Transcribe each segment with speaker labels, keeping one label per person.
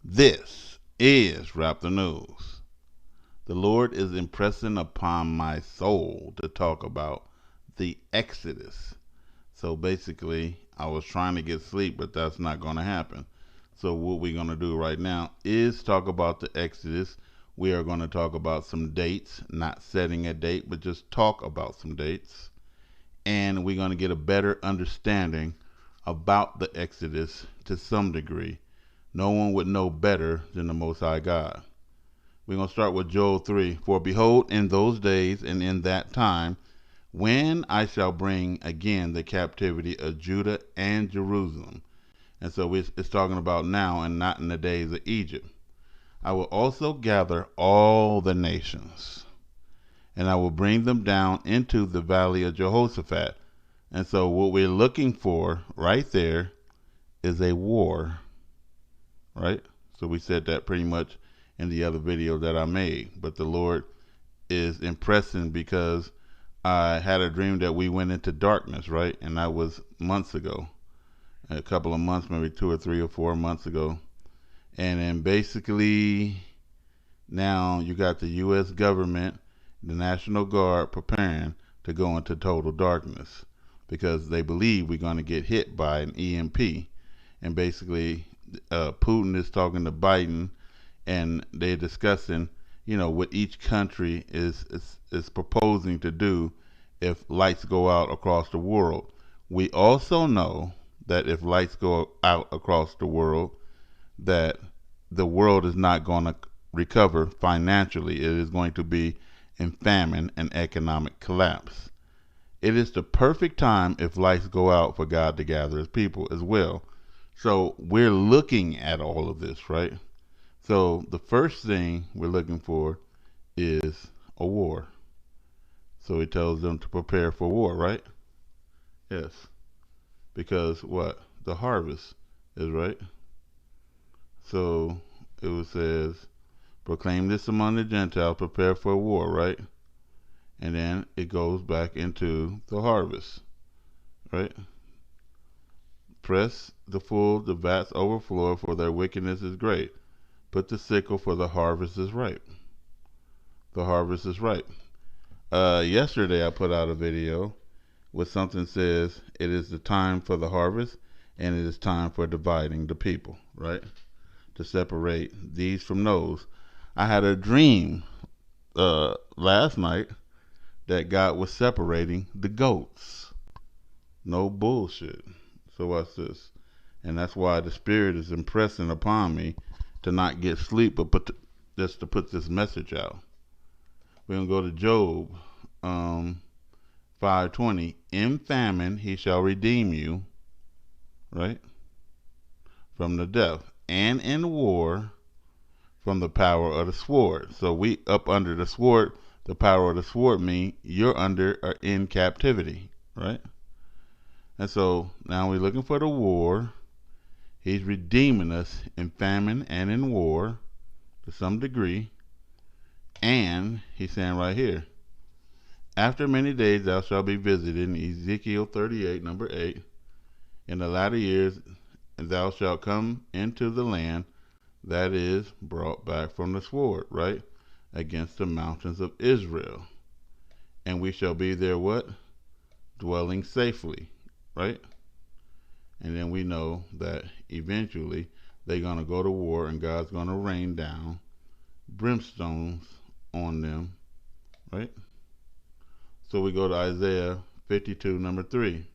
Speaker 1: This is Rap the News. The Lord is impressing upon my soul to talk about the Exodus. So basically, I was trying to get sleep, but that's not going to happen. So what we're going to do right now is talk about the Exodus. We are going to talk about some dates, not setting a date, but just talk about some dates. And we're going to get a better understanding about the Exodus to some degree. No one would know better than the Most High God. We're going to start with Joel 3. For behold, in those days and in that time, when I shall bring again the captivity of Judah and Jerusalem. And so it's talking about now and not in the days of Egypt. I will also gather all the nations, and I will bring them down into the valley of Jehoshaphat. And so what we're looking for right there is a war, right? So we said that pretty much in the other video that I made. But the Lord is impressing because I had a dream that we went into darkness, right? And that was months ago, a couple of months, maybe 2 or 3 or 4 months ago. And then basically now you got the U.S. government, the National Guard preparing to go into total darkness because they believe we're going to get hit by an EMP. And basically Putin is talking to Biden, and they're discussing, what each country is proposing to do if lights go out across the world. We also know that if lights go out across the world, that the world is not going to recover financially. It is going to be in famine and economic collapse. It is the perfect time if lights go out for God to gather his people as well. So we're looking at all of this, right? So the first thing we're looking for is a war. So he tells them to prepare for war, right? Yes. Because what? The harvest is right. So it says, proclaim this among the Gentiles, prepare for war, right? And then it goes back into the harvest, right? Press the full, the vats overflow, for their wickedness is great. Put the sickle, for the harvest is ripe. The harvest is ripe. Yesterday I put out a video with something says it is the time for the harvest and it is time for dividing the people, right? To separate these from those. I had a dream last night that God was separating the goats. No bullshit. So what's this? And that's why the Spirit is impressing upon me to not get sleep, but just to put this message out. We're going to go to Job 5:20. In famine he shall redeem you, right, from the death, and in war from the power of the sword. So we up under the sword. The power of the sword means you're under or in captivity, right? And so now we're looking for the war. He's redeeming us in famine and in war to some degree. And he's saying right here, after many days thou shalt be visited, in Ezekiel 38, number 8. In the latter years thou shalt come into the land that is brought back from the sword, right? Against the mountains of Israel. And we shall be there what? Dwelling safely, right? And then we know that eventually they're going to go to war and God's going to rain down brimstones on them, right? So we go to Isaiah 52, number 3.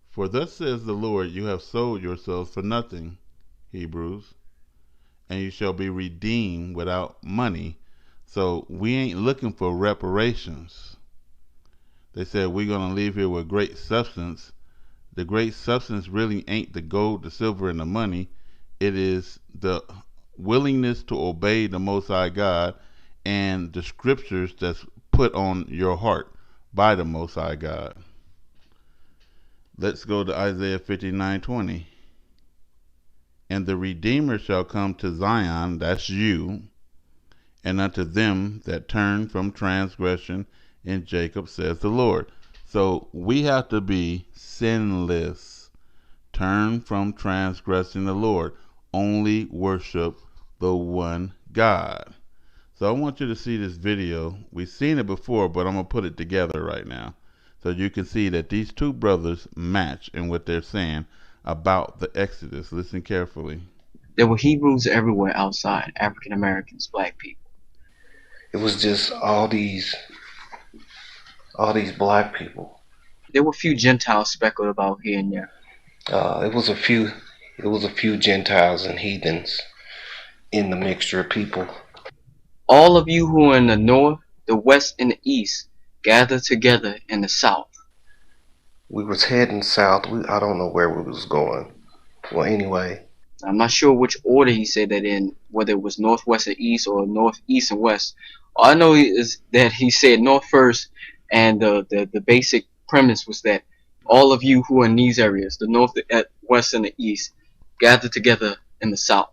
Speaker 1: For thus says the Lord, you have sold yourselves for nothing, Hebrews, and you shall be redeemed without money. So we ain't looking for reparations. They said we're going to leave here with great substance. The great substance really ain't the gold, the silver, and the money. It is the willingness to obey the Most High God and the scriptures that's put on your heart by the Most High God. Let's go to Isaiah 59:20. And the Redeemer shall come to Zion, that's you, and unto them that turn from transgression in Jacob, says the Lord. So we have to be sinless, turn from transgressing the Lord. only worship the one God. So I want you to see this video. We've seen it before, but I'm going to put it together right now so you can see that these two brothers match in what they're saying about the Exodus. Listen carefully.
Speaker 2: There were Hebrews everywhere outside, African Americans, black people.
Speaker 3: It was just all these black people.
Speaker 2: There were a few Gentiles speckled about here and there.
Speaker 3: It was a few Gentiles and heathens in the mixture of people.
Speaker 2: All of you who are in the north, the west, and the east, gathered together in the south.
Speaker 3: We was heading south. I don't know where we was going. Well, anyway.
Speaker 2: I'm not sure which order he said that in, whether it was northwest and east or northeast and west. All I know is that he said north first, and the basic premise was that all of you who are in these areas, the north, the west, and the east, gathered together in the south.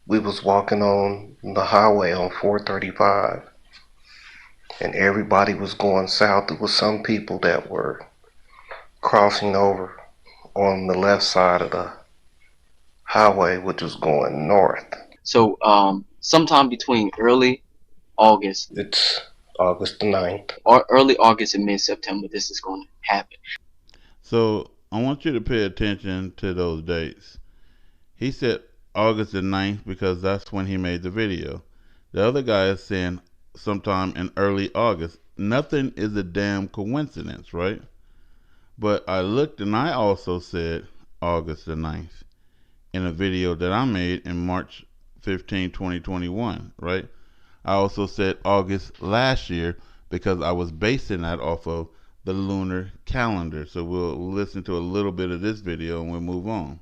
Speaker 3: We was walking on the highway on 435, and everybody was going south. There was some people that were crossing over on the left side of the highway, which was going north.
Speaker 2: So sometime between early August,
Speaker 3: it's August the 9th,
Speaker 2: or early August and mid-September, this is going to happen.
Speaker 1: So I want you to pay attention to those dates. He said August the 9th because that's when he made the video. The other guy is saying sometime in early August. Nothing is a damn coincidence, right? But I looked and I also said August the 9th in a video that I made in March 15, 2021, right? I also said August last year because I was basing that off of the lunar calendar. So we'll listen to a little bit of this video and we'll move on.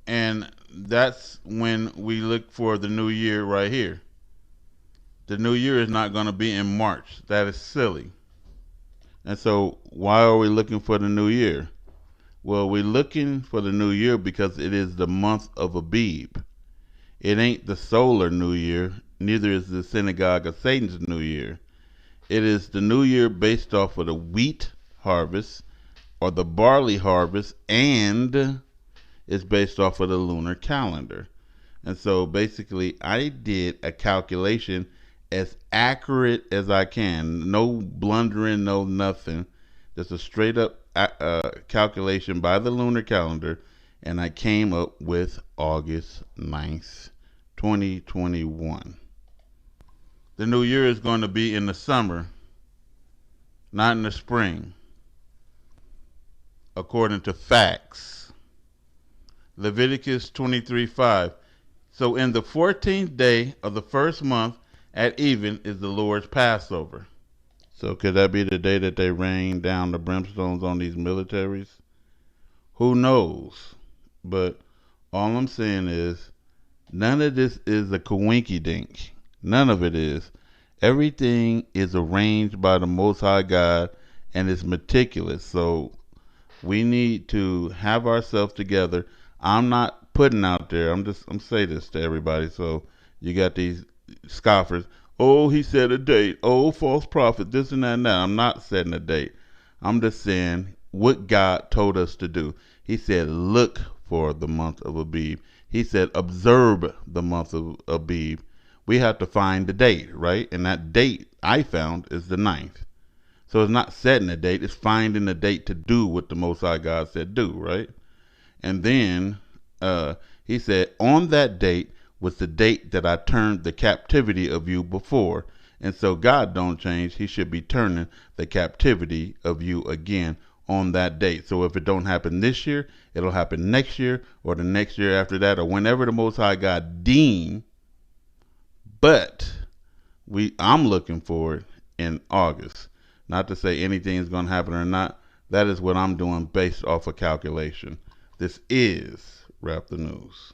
Speaker 1: And that's when we look for the new year right here. The new year is not going to be in March. That is silly. And so why are we looking for the new year? Well, we're looking for the new year because it is the month of ABIB. It ain't the solar new year, neither is the synagogue of Satan's new year. It is the new year based off of the wheat harvest or the barley harvest, and it's based off of the lunar calendar. And so basically I did a calculation as accurate as I can. No blundering, no nothing. Just a straight up calculation by the lunar calendar, and I came up with August 9th, 2021. The new year is going to be in the summer, not in the spring, according to facts. Leviticus 23:5. So in the 14th day of the first month at even is the Lord's Passover. So could that be the day that they rain down the brimstones on these militaries? Who knows? But all I'm saying is none of this is a coinky dink. None of it is. Everything is arranged by the Most High God and is meticulous. So we need to have ourselves together. I'm not putting out there. I'm saying this to everybody. So you got these scoffers. Oh, he said a date. Oh, false prophet, this and that and that. I'm not setting a date. I'm just saying what God told us to do. He said, look for the month of Abib. He said, observe the month of Abib. We have to find the date, right? And that date I found is the 9th. So it's not setting a date. It's finding a date to do what the Most High God said do, right? And then he said, on that date, was the date that I turned the captivity of you before. And so God don't change. He should be turning the captivity of you again on that date. So if it don't happen this year, it'll happen next year or the next year after that or whenever the Most High God deem. But I'm looking for it in August. Not to say anything is going to happen or not. That is what I'm doing based off of calculation. This is Wrap the News.